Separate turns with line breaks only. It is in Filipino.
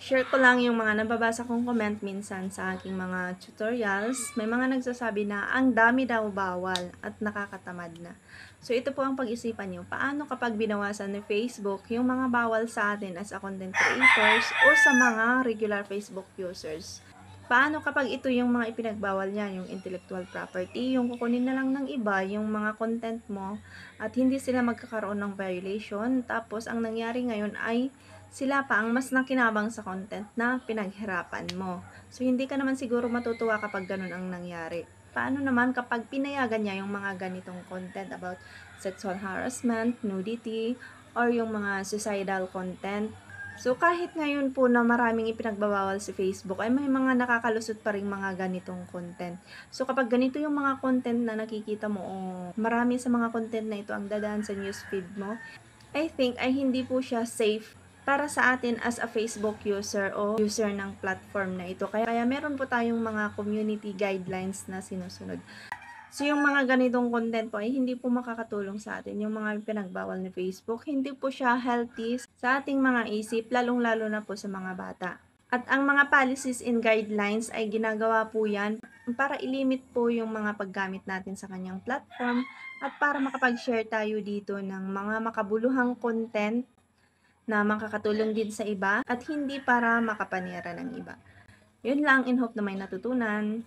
Share ko lang yung mga nababasa kong comment minsan sa aking mga tutorials. May mga nagsasabi na ang dami daw bawal at nakakatamad na. So ito po ang pag-isipan nyo. Paano kapag binawasan ni Facebook yung mga bawal sa atin as a content creators o sa mga regular Facebook users? Paano kapag ito yung mga ipinagbawal niya, yung intellectual property, yung kukunin na lang ng iba, yung mga content mo, at hindi sila magkakaroon ng violation, tapos ang nangyari ngayon ay sila pa ang mas nakinabang sa content na pinaghirapan mo. So, hindi ka naman siguro matutuwa kapag ganun ang nangyari. Paano naman kapag pinayagan niya yung mga ganitong content about sexual harassment, nudity, or yung mga suicidal content? So, kahit ngayon po na maraming ipinagbabawal si Facebook, ay may mga nakakalusot pa rin mga ganitong content. So, kapag ganito yung mga content na nakikita mo, o marami sa mga content na ito ang dadaan sa newsfeed mo, I think ay hindi po siya safe para sa atin as a Facebook user o user ng platform na ito. Kaya meron po tayong mga community guidelines na sinusunod. So, yung mga ganitong content po ay hindi po makakatulong sa atin. Yung mga pinagbawal ni Facebook, hindi po siya healthy sa ating mga isip, lalong-lalo na po sa mga bata. At ang mga policies and guidelines ay ginagawa po yan para ilimit po yung mga paggamit natin sa kanyang platform at para makapag-share tayo dito ng mga makabuluhang content na makakatulong din sa iba at hindi para makapanira ng iba. Yun lang, in hope na may natutunan.